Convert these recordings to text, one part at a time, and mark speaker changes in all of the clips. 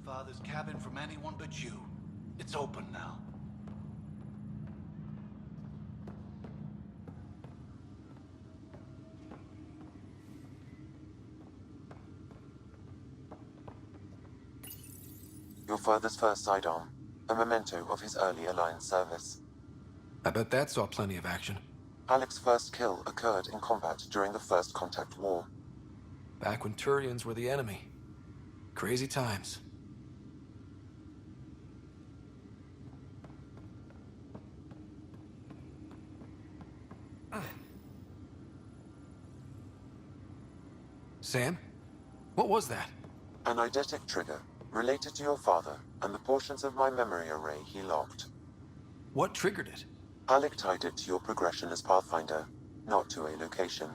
Speaker 1: father's cabin from anyone but you. It's open now.
Speaker 2: Your father's first sidearm, a memento of his early Alliance service.
Speaker 3: I bet that saw plenty of action.
Speaker 2: Alec's first kill occurred in combat during the First Contact War.
Speaker 3: Back when Turians were the enemy. Crazy times. Sam? What was that?
Speaker 2: An eidetic trigger, related to your father, and the portions of my memory array he locked.
Speaker 3: What triggered it?
Speaker 2: Alec tied it to your progression as Pathfinder, not to a location.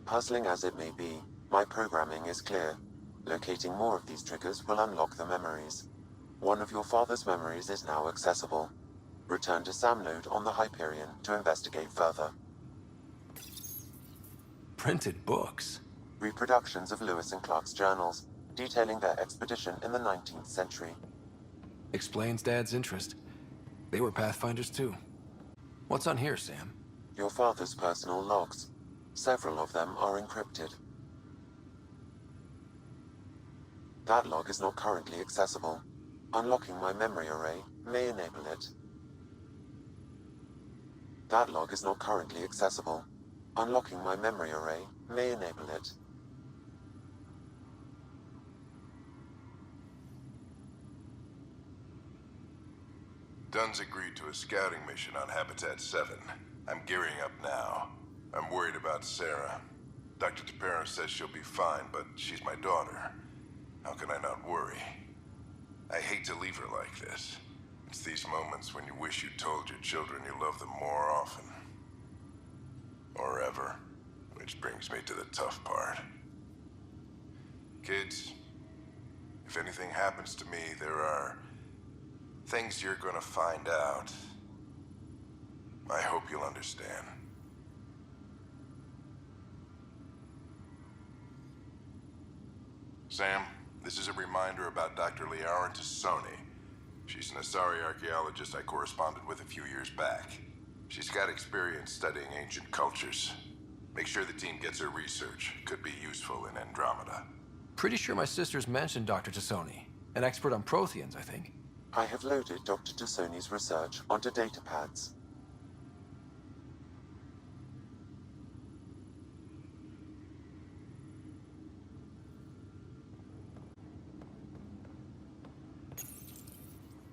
Speaker 2: Puzzling as it may be, my programming is clear. Locating more of these triggers will unlock the memories. One of your father's memories is now accessible. Return to Sam Node on the Hyperion to investigate further.
Speaker 3: Printed books.
Speaker 2: Reproductions of Lewis and Clark's journals, detailing their expedition in the 19th century.
Speaker 3: Explains Dad's interest. They were Pathfinders too. What's on here, Sam?
Speaker 2: Your father's personal logs. Several of them are encrypted. That log is not currently accessible. Unlocking my memory array may enable it. That log is not currently accessible. Unlocking my memory array may enable it.
Speaker 4: Dunn's agreed to a scouting mission on Habitat 7. I'm gearing up now. I'm worried about Sarah. Dr. Tapero says she'll be fine, but she's my daughter. How can I not worry? I hate to leave her like this. It's these moments when you wish you told your children you love them more often. Or ever. Which brings me to the tough part. Kids, if anything happens to me, there are things you're gonna find out. I hope you'll understand. Sam, this is a reminder about Dr. Liara Tassoni. She's an Asari archaeologist I corresponded with a few years back. She's got experience studying ancient cultures. Make sure the team gets her research. Could be useful in Andromeda.
Speaker 3: Pretty sure my sisters mentioned Dr. Tassoni. An expert on Protheans, I think.
Speaker 2: I have loaded Dr. Tassoni's research onto datapads.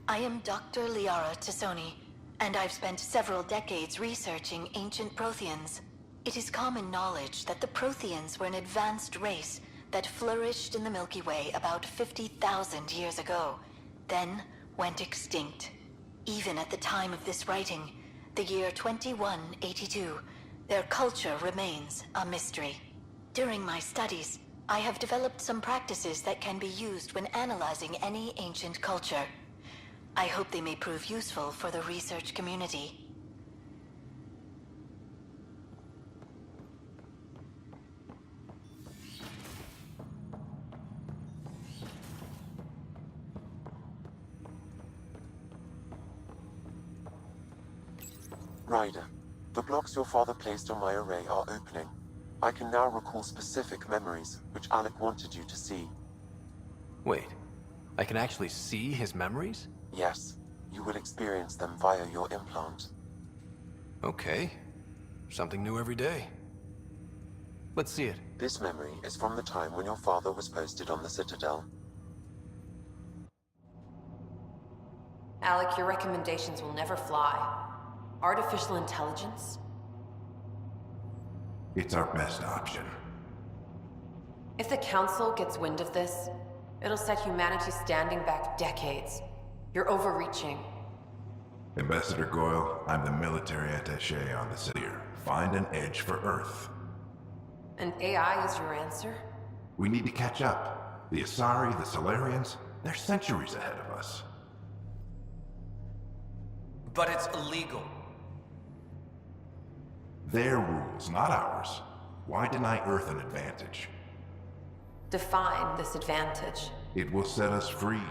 Speaker 5: I am Dr. Liara Tassoni, and I've spent several decades researching ancient Protheans. It is common knowledge that the Protheans were an advanced race that flourished in the Milky Way about 50,000 years ago, then went extinct. Even at the time of this writing, the year 2182, their culture remains a mystery. During my studies, I have developed some practices that can be used when analyzing any ancient culture. I hope they may prove useful for the research community.
Speaker 2: Ryder, the blocks your father placed on my array are opening. I can now recall specific memories, which Alec wanted you to see.
Speaker 3: Wait, I can actually see his memories?
Speaker 2: Yes, you will experience them via your implant.
Speaker 3: Okay. Something new every day. Let's see it.
Speaker 2: This memory is from the time when your father was posted on the Citadel.
Speaker 6: Alec, your recommendations will never fly. Artificial intelligence?
Speaker 4: It's our best option.
Speaker 6: If the Council gets wind of this, it'll set humanity standing back decades. You're overreaching.
Speaker 4: Ambassador Goyle, I'm the military attaché on the city. Find an edge for Earth.
Speaker 6: And AI is your answer?
Speaker 4: We need to catch up. The Asari, the Solarians, they're centuries ahead of us.
Speaker 7: But it's illegal.
Speaker 4: Their rules, not ours. Why deny Earth an advantage?
Speaker 6: Define this advantage.
Speaker 4: It will set us free.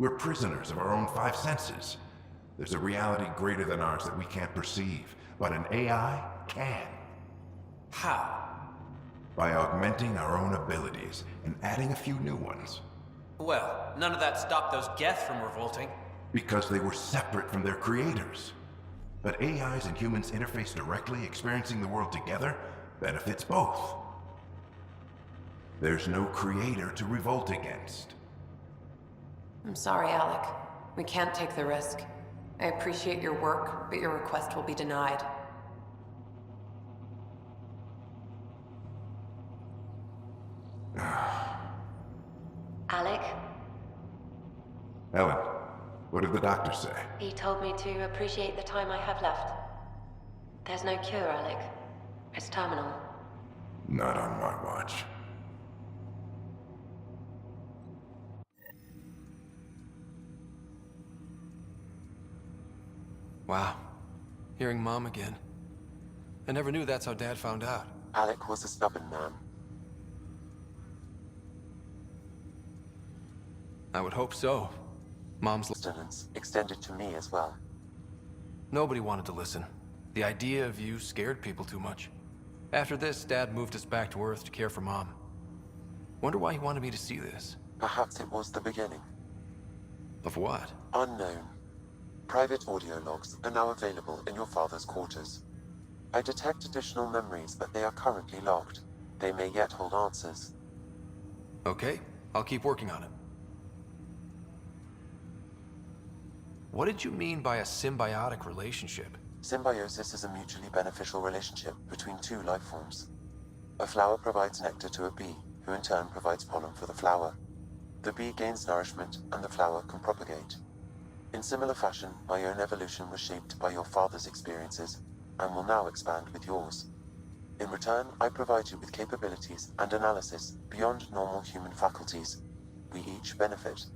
Speaker 8: We're prisoners of our own five senses. There's a reality greater than ours that we can't perceive, but an AI can.
Speaker 7: How?
Speaker 8: By augmenting our own abilities and adding a few new ones.
Speaker 7: Well, none of that stopped those Geth from revolting.
Speaker 8: Because they were separate from their creators. But AIs and humans interface directly, experiencing the world together benefits both. There's no creator to revolt against.
Speaker 6: I'm sorry, Alec. We can't take the risk. I appreciate your work, but your request will be denied.
Speaker 9: Alec,
Speaker 8: Ellen, what did the doctor say?
Speaker 9: he told me to appreciate the time I have left. There's no cure, Alec. It's terminal.
Speaker 8: Not on my watch.
Speaker 3: Wow. Hearing Mom again. I never knew that's how Dad found out.
Speaker 2: Alec was a stubborn man.
Speaker 3: I would hope so. Mom's...
Speaker 2: Sustenance extended to me as well.
Speaker 3: Nobody wanted to listen. The idea of you scared people too much. After this, Dad moved us back to Earth to care for Mom. Wonder why he wanted me to see this.
Speaker 2: Perhaps it was the beginning.
Speaker 3: Of what?
Speaker 2: Unknown. Private audio logs are now available in your father's quarters. I detect additional memories, but they are currently logged. They may yet hold answers.
Speaker 3: Okay, I'll keep working on it. What did you mean by a symbiotic relationship?
Speaker 2: Symbiosis is a mutually beneficial relationship between two life forms. A flower provides nectar to a bee, who in turn provides pollen for the flower. The bee gains nourishment, and the flower can propagate. In similar fashion, my own evolution was shaped by your father's experiences, and will now expand with yours. In return, I provide you with capabilities and analysis beyond normal human faculties. We each benefit.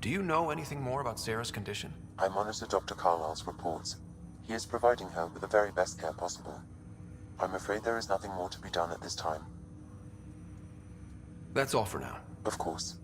Speaker 3: Do you know anything more about Sarah's condition?
Speaker 2: I monitor Dr. Carlisle's reports. He is providing her with the very best care possible. I'm afraid there is nothing more to be done at this time.
Speaker 3: That's all for now.
Speaker 2: Of course.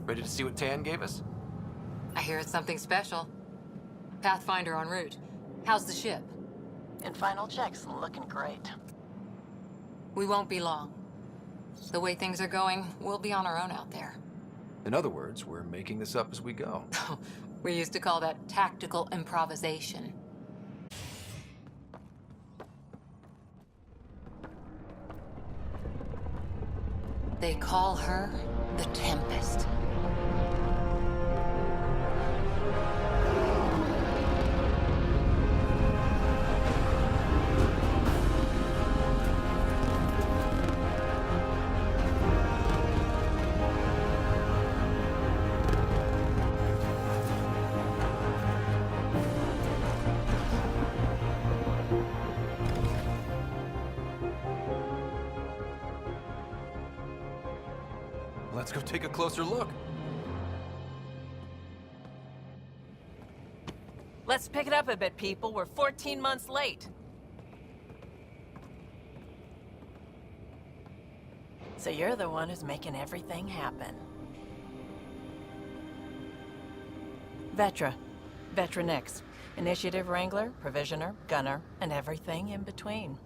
Speaker 3: Ready to see what Tan gave us?
Speaker 10: I hear it's something special. Pathfinder en route. How's the ship?
Speaker 11: In final checks, looking great.
Speaker 10: We won't be long. The way things are going, we'll be on our own out there.
Speaker 3: In other words, we're making this up as we go.
Speaker 10: We used to call that tactical improvisation. They call her the Tempest.
Speaker 3: Let's go take a closer look.
Speaker 11: Let's pick it up a bit, people. We're 14 months late. So you're the one who's making everything happen. Vetra. Vetronix. Initiative Wrangler, Provisioner, Gunner, and everything in between.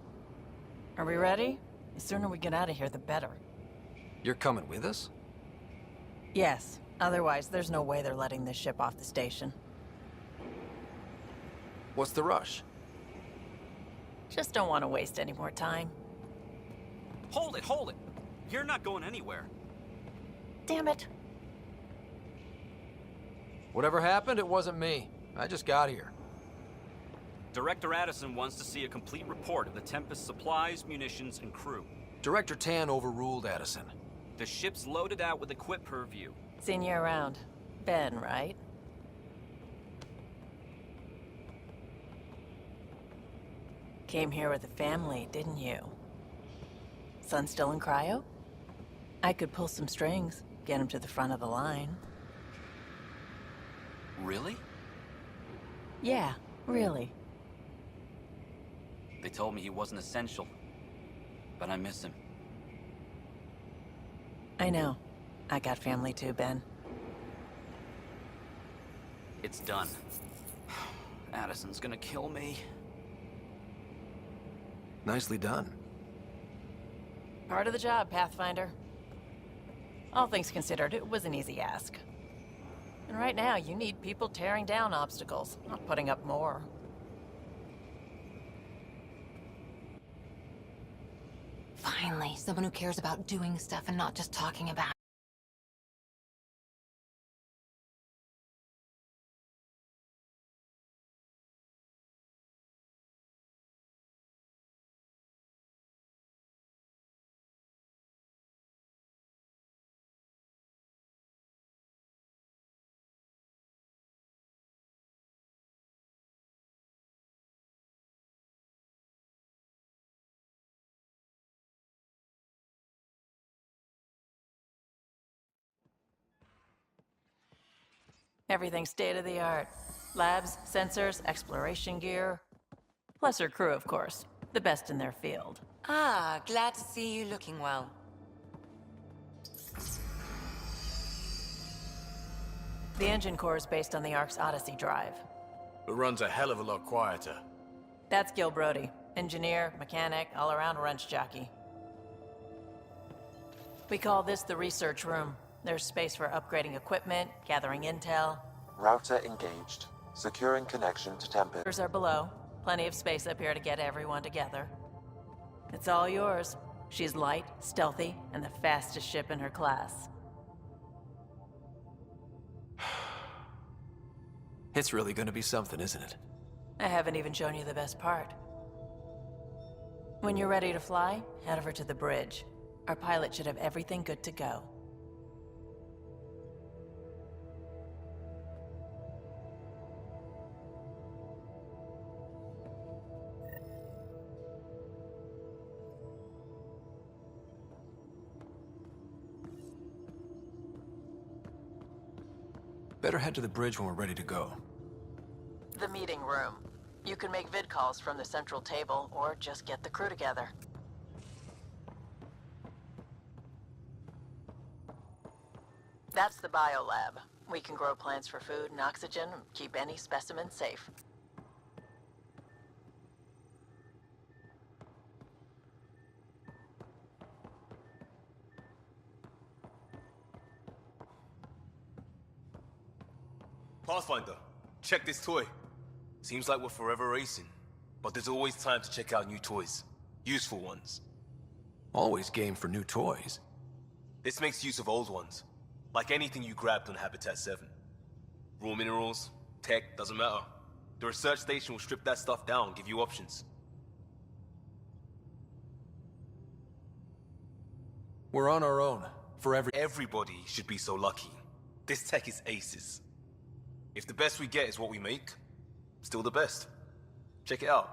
Speaker 11: Are we ready? The sooner we get out of here, the better.
Speaker 3: You're coming with us?
Speaker 11: Yes. Otherwise, there's no way they're letting this ship off the station.
Speaker 3: What's the rush?
Speaker 11: Just don't want to waste any more time.
Speaker 7: Hold it, hold it! You're not going anywhere.
Speaker 11: Damn it.
Speaker 3: Whatever happened, it wasn't me. I just got here.
Speaker 7: Director Addison wants to see a complete report of the Tempest's supplies, munitions, and crew.
Speaker 3: Director Tan overruled Addison.
Speaker 7: The ship's loaded out with equip per view.
Speaker 11: Seen you around. Ben, right? Came here with a family, didn't you? Son still in cryo? I could pull some strings, get him to the front of the line.
Speaker 7: Really?
Speaker 11: Yeah, really.
Speaker 7: They told me he wasn't essential, but I miss him.
Speaker 11: I know. I got family too, Ben.
Speaker 7: It's done. Addison's gonna kill me.
Speaker 3: Nicely done.
Speaker 11: Part of the job, Pathfinder. All things considered, it was an easy ask. And right now, you need people tearing down obstacles, not putting up more.
Speaker 10: Finally, someone who cares about doing stuff and not just talking about it.
Speaker 11: Everything's state-of-the-art. Labs, sensors, exploration gear. Plus her crew, of course. The best in their field.
Speaker 6: Ah, glad to see you looking well.
Speaker 11: The engine core is based on the Ark's Odyssey drive.
Speaker 3: It runs a hell of a lot quieter.
Speaker 11: That's Gil Brody. Engineer, mechanic, all-around wrench jockey. We call this the research room. There's space for upgrading equipment, gathering intel.
Speaker 2: Router engaged. Securing connection to Tempest.
Speaker 11: Others are below. Plenty of space up here to get everyone together. It's all yours. She's light, stealthy, and the fastest ship in her class.
Speaker 3: It's really gonna be something, isn't it?
Speaker 11: I haven't even shown you the best part. When you're ready to fly, head over to the bridge. Our pilot should have everything good to go.
Speaker 3: Better head to the bridge when we're ready to go.
Speaker 11: The meeting room. You can make vid calls from the central table, or just get the crew together. That's the biolab. We can grow plants for food and oxygen, and keep any specimen safe.
Speaker 12: Pathfinder, check this toy. Seems like we're forever racing, but there's always time to check out new toys. Useful ones.
Speaker 3: Always game for new toys.
Speaker 12: This makes use of old ones, like anything you grabbed on Habitat 7. Raw minerals, tech, doesn't matter. The research station will strip that stuff down and give you options.
Speaker 3: We're on our own.
Speaker 12: Everybody should be so lucky. This tech is aces. If the best we get is what we make, still the best. Check it out.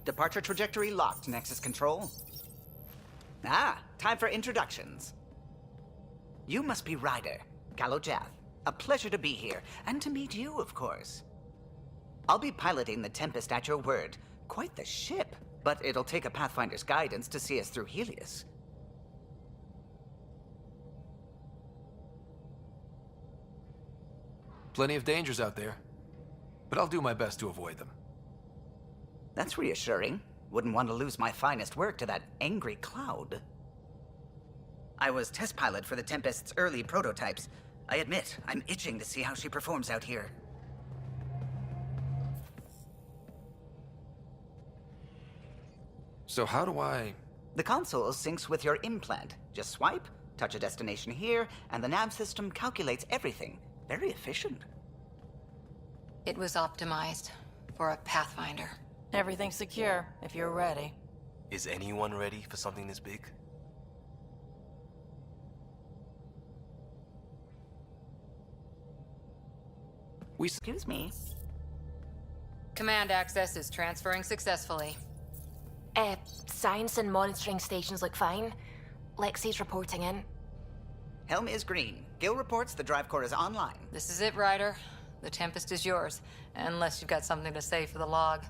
Speaker 13: Departure trajectory locked, Nexus Control. Ah, time for introductions. You must be Ryder, Galojath. A pleasure to be here, and to meet you, of course. I'll be piloting the Tempest at your word. Quite the ship, but it'll take a Pathfinder's guidance to see us through Helios.
Speaker 3: Plenty of dangers out there, but I'll do my best to avoid them.
Speaker 13: That's reassuring. Wouldn't want to lose my finest work to that angry cloud. I was test pilot for the Tempest's early prototypes. I admit, I'm itching to see how she performs out here.
Speaker 3: So how do I...
Speaker 13: The console syncs with your implant. Just swipe, touch a destination here, and the nav system calculates everything. Very efficient.
Speaker 10: It was optimized for a Pathfinder.
Speaker 11: Everything's secure, if you're ready.
Speaker 12: Is anyone ready for something this big?
Speaker 13: Excuse me.
Speaker 10: Command access is transferring successfully.
Speaker 5: Science and monitoring stations look fine. Lexi's reporting in.
Speaker 13: Helm is green. Gil reports the drive core is online.
Speaker 10: This is it, Ryder. The Tempest is yours, unless you've got something to say for the log.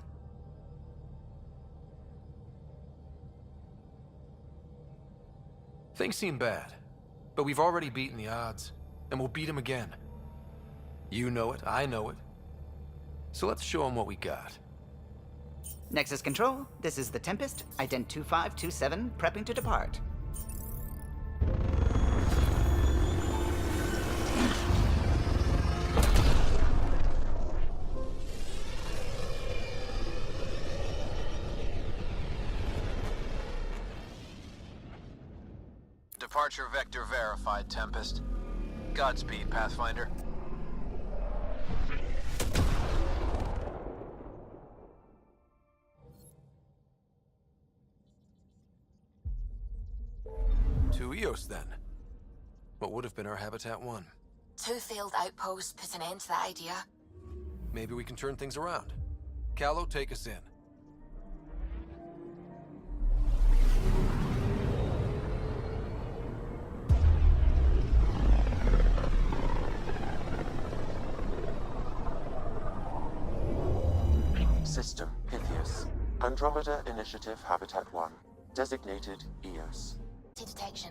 Speaker 3: Things seem bad, but we've already beaten the odds, and we'll beat them again. You know it, I know it. So let's show them what we got.
Speaker 13: Nexus Control, this is the Tempest, ident 2527, prepping to depart.
Speaker 14: Departure vector verified, Tempest. Godspeed, Pathfinder.
Speaker 3: To Eos, then. What would have been our Habitat 1.
Speaker 5: 2 failed outposts put an end to that idea.
Speaker 3: Maybe we can turn things around. Callow, take us in.
Speaker 2: System, Pythias. Andromeda Initiative Habitat 1. Designated Eos.
Speaker 5: Detection.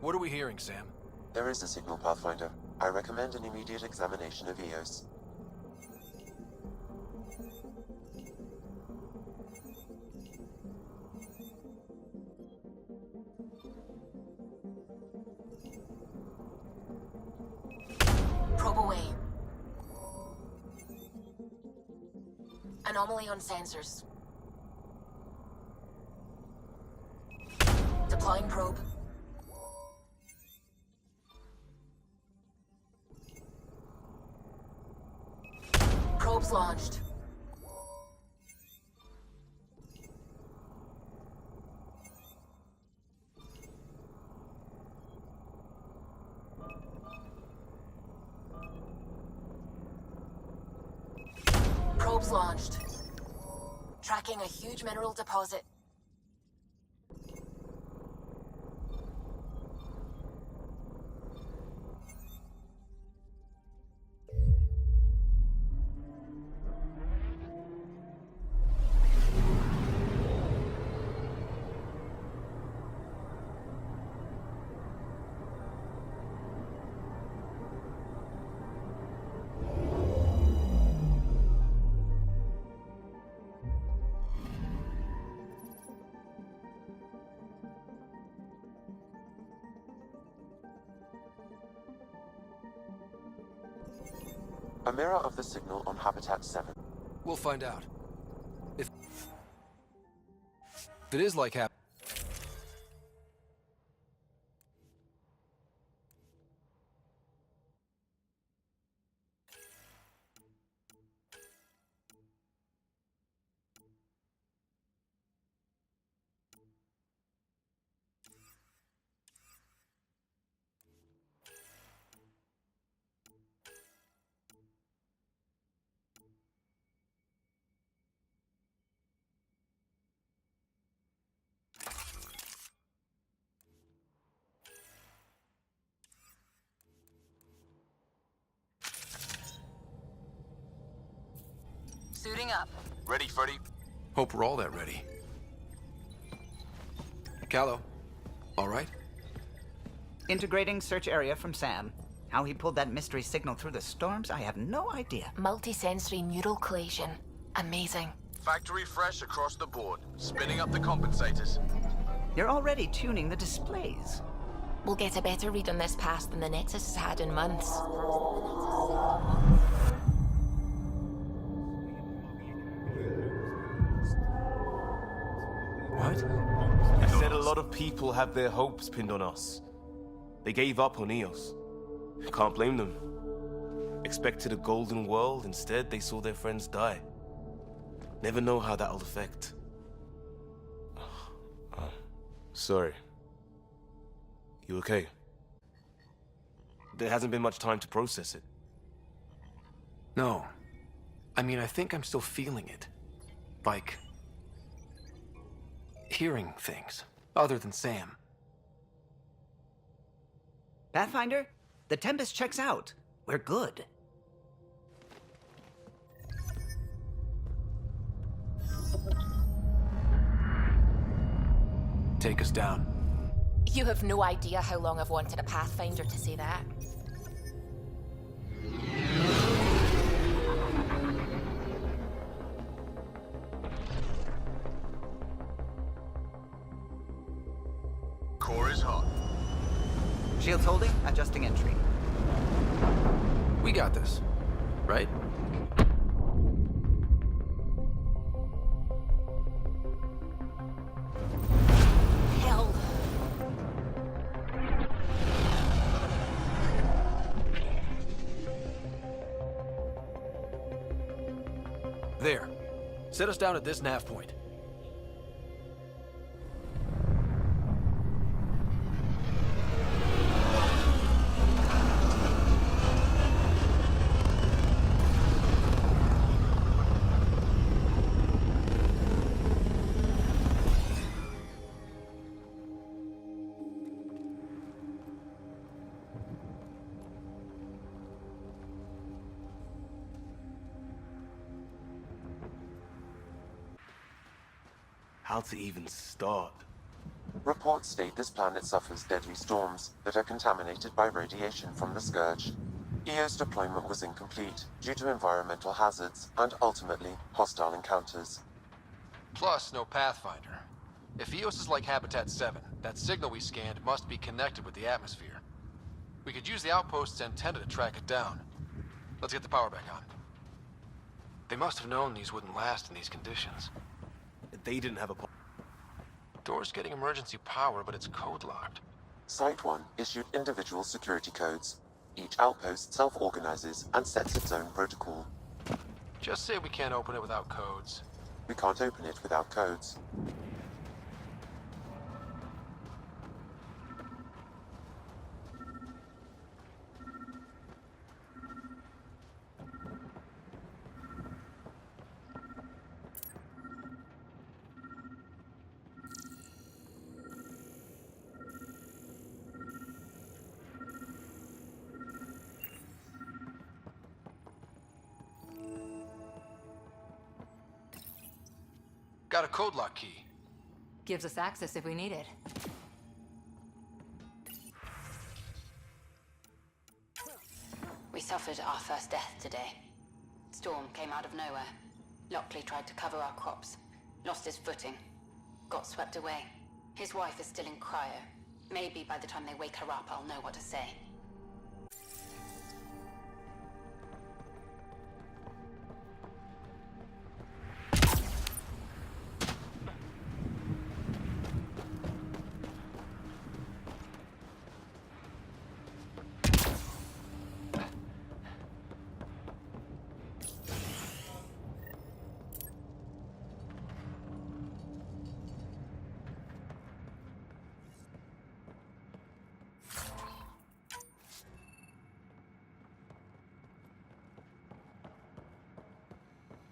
Speaker 3: What are we hearing, Sam?
Speaker 2: There is a signal, Pathfinder. I recommend an immediate examination of Eos.
Speaker 5: Probe away. Anomaly on sensors. Deploying probe. Probe's launched. Probe's launched. Tracking a huge mineral deposit.
Speaker 2: A mirror of the signal on Habitat 7.
Speaker 3: We'll find out. If it is like
Speaker 10: Suiting up.
Speaker 14: Ready, Freddy?
Speaker 3: Hope we're all that ready. Callow, all right?
Speaker 13: Integrating search area from Sam. How he pulled that mystery signal through the storms, I have no idea.
Speaker 5: Multisensory neural collation. Amazing.
Speaker 14: Factory fresh across the board. Spinning up the compensators.
Speaker 13: You're already tuning the displays.
Speaker 5: We'll get a better read on this pass than the Nexus has had in months.
Speaker 12: What? I said a lot of people have their hopes pinned on us. They gave up on Eos. Can't blame them. Expected a golden world, instead they saw their friends die. Never know how that'll affect. Sorry. You okay? There hasn't been much time to process it.
Speaker 3: No. I mean, I think I'm still feeling it. Like... hearing things, other than Sam.
Speaker 13: Pathfinder, the Tempest checks out. We're good.
Speaker 3: Take us down.
Speaker 5: You have no idea how long I've wanted a Pathfinder to say that.
Speaker 14: Core is hot.
Speaker 13: Shields holding, adjusting entry.
Speaker 3: We got this, right?
Speaker 5: Hell.
Speaker 3: There. Set us down at this nav point.
Speaker 12: How to even start?
Speaker 2: Reports state this planet suffers deadly storms that are contaminated by radiation from the Scourge. EO's deployment was incomplete due to environmental hazards and, ultimately, hostile encounters.
Speaker 3: Plus, no Pathfinder. If EOS is like Habitat 7, that signal we scanned must be connected with the atmosphere. We could use the outpost's antenna to track it down. Let's get the power back on. They must have known these wouldn't last in these conditions.
Speaker 12: They didn't have a...
Speaker 3: Door's getting emergency power, but it's code-locked.
Speaker 2: Site 1 issued individual security codes. Each outpost self-organizes and sets its own protocol.
Speaker 3: Just say we can't open it without codes.
Speaker 2: We can't open it without codes.
Speaker 3: Got a code lock key.
Speaker 10: Gives us access if we need it.
Speaker 5: We suffered our first death today. Storm came out of nowhere. Lockley tried to cover our crops. Lost his footing. Got swept away. His wife is still in cryo. Maybe by the time they wake her up, I'll know what to say.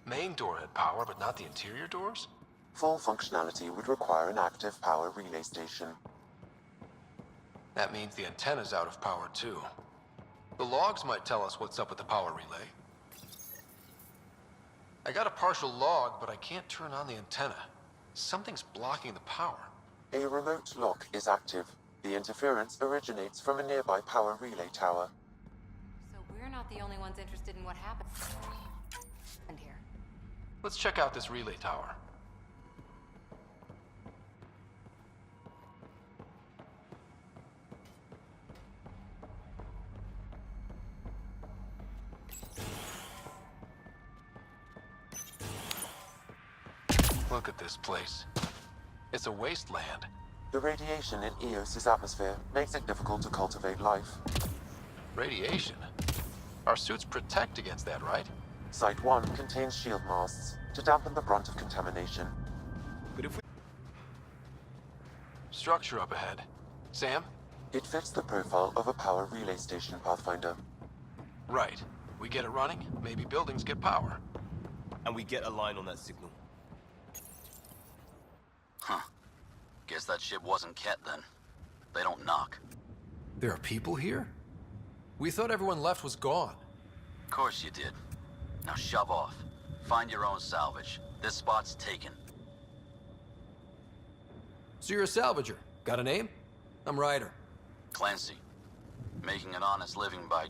Speaker 3: Main door had power, but not the interior doors?
Speaker 2: Full functionality would require an active power relay station.
Speaker 3: That means the antenna's out of power, too. The logs might tell us what's up with the power relay. I got a partial log, but I can't turn on the antenna. Something's blocking the power.
Speaker 2: A remote lock is active. The interference originates from a nearby power relay tower.
Speaker 10: So we're not the only ones interested in what happened here.
Speaker 3: Let's check out this relay tower. Look at this place. It's a wasteland.
Speaker 2: The radiation in Eos's atmosphere makes it difficult to cultivate life.
Speaker 3: Radiation? Our suits protect against that, right?
Speaker 2: Site 1 contains shield masts to dampen the brunt of contamination.
Speaker 3: But if we... Structure up ahead. Sam?
Speaker 2: It fits the profile of a power relay station, Pathfinder.
Speaker 3: Right. We get it running, maybe buildings get power.
Speaker 12: And we get a line on that signal.
Speaker 14: Huh. Guess that ship wasn't Ket then. They don't knock.
Speaker 3: There are people here? We thought everyone left was gone.
Speaker 14: Of course you did. Now shove off. Find your own salvage. This spot's taken.
Speaker 3: So you're a salvager. Got a name? I'm Ryder.
Speaker 14: Clancy. Making an honest living by...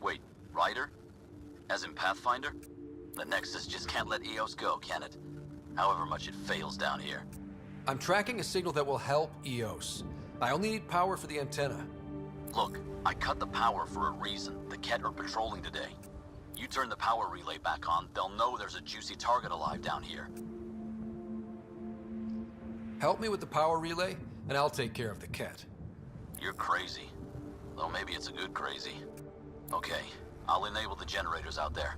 Speaker 14: Wait, Ryder? As in Pathfinder? The Nexus just can't let Eos go, can it? However much it fails down here.
Speaker 3: I'm tracking a signal that will help Eos. I only need power for the antenna.
Speaker 14: Look, I cut the power for a reason. The Ket are patrolling today. You turn the power relay back on, they'll know there's a juicy target alive down here.
Speaker 3: Help me with the power relay, and I'll take care of the Ket.
Speaker 14: You're crazy. Though maybe it's a good crazy. Okay, I'll enable the generators out there.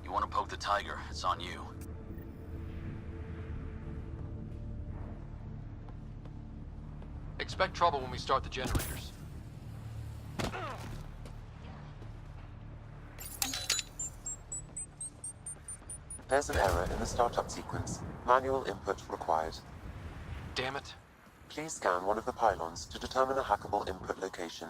Speaker 14: You want to poke the tiger, it's on you.
Speaker 3: Expect trouble when we start the generators.
Speaker 2: There's an error in the startup sequence. Manual input required.
Speaker 3: Damn it.
Speaker 2: Please scan one of the pylons to determine a hackable input location.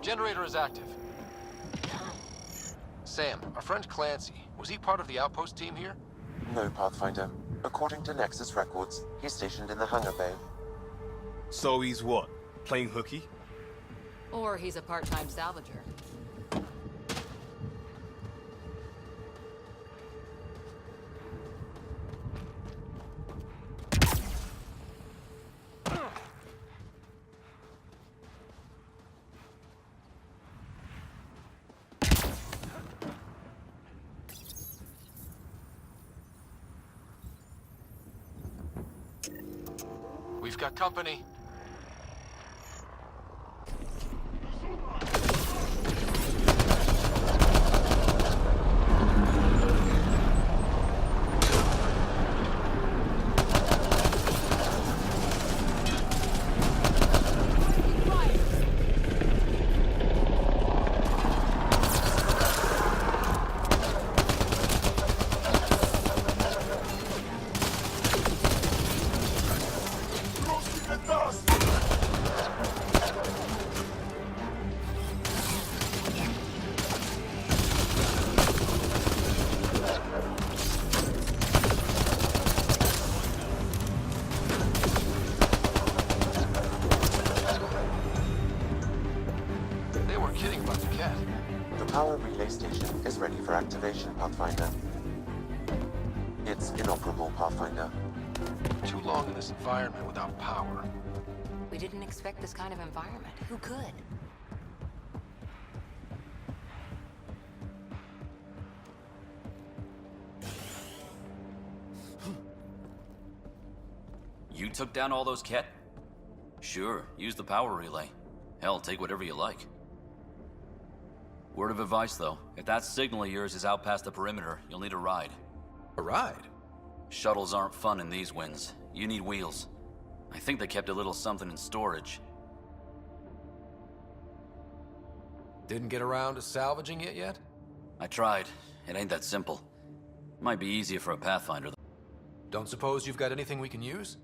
Speaker 3: Generator is active. Sam, our friend Clancy, was he part of the outpost team here?
Speaker 2: No, Pathfinder. According to Nexus records, he's stationed in the hangar bay.
Speaker 12: So he's what? Playing hooky?
Speaker 10: Or he's a part-time salvager.
Speaker 3: We've got company.
Speaker 2: Ready for activation, Pathfinder. It's inoperable, Pathfinder.
Speaker 3: Too long in this environment without power.
Speaker 10: We didn't expect this kind of environment. Who could?
Speaker 14: You took down all those cat? Sure, use the power relay. Hell, take whatever you like. Word of advice, though. If that signal of yours is out past the perimeter, you'll need a ride.
Speaker 3: A ride?
Speaker 14: Shuttles aren't fun in these winds. You need wheels. I think they kept a little something in storage.
Speaker 3: Didn't get around to salvaging it yet?
Speaker 14: I tried. It ain't that simple. Might be easier for a Pathfinder.
Speaker 3: Don't suppose you've got anything we can use?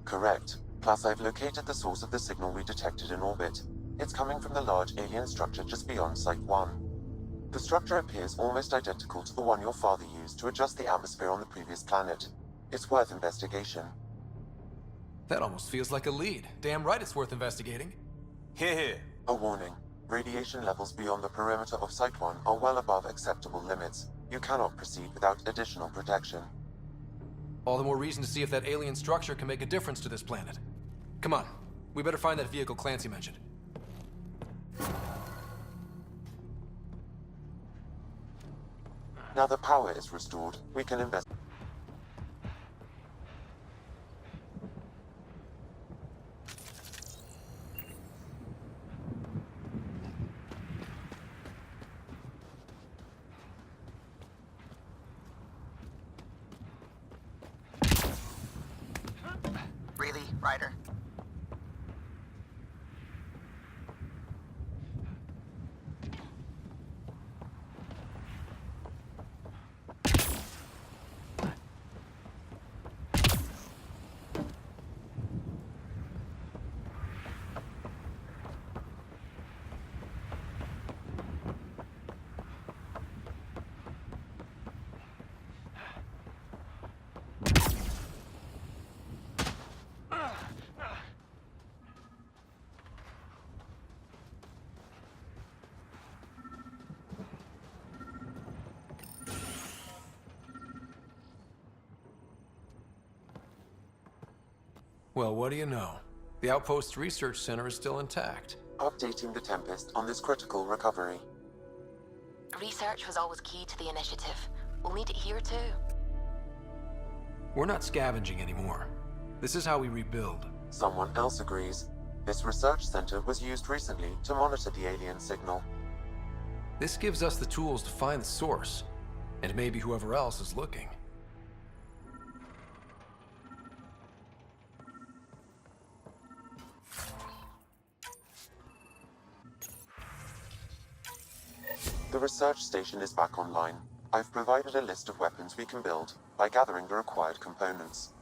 Speaker 2: Correct. Plus, I've located the source of the signal we detected in orbit. It's coming from the large alien structure just beyond Site 1. The structure appears almost identical to the one your father used to adjust the atmosphere on the previous planet. It's worth investigation.
Speaker 3: That almost feels like a lead. Damn right it's worth investigating.
Speaker 12: Here.
Speaker 2: A warning. Radiation levels beyond the perimeter of Site 1 are well above acceptable limits. You cannot proceed without additional protection.
Speaker 3: All the more reason to see if that alien structure can make a difference to this planet. Come on, we better find that vehicle Clancy mentioned.
Speaker 2: Now that power is restored, we can invest.
Speaker 13: Really, Ryder?
Speaker 3: Well, what do you know? The Outpost's research center is still intact.
Speaker 2: Updating the Tempest on this critical recovery.
Speaker 5: Research was always key to the initiative. We'll need it here too.
Speaker 3: We're not scavenging anymore. This is how we rebuild.
Speaker 2: Someone else agrees. This research center was used recently to monitor the alien signal.
Speaker 3: This gives us the tools to find the source, and maybe whoever else is looking.
Speaker 2: The research station is back online. I've provided a list of weapons we can build by gathering the required components.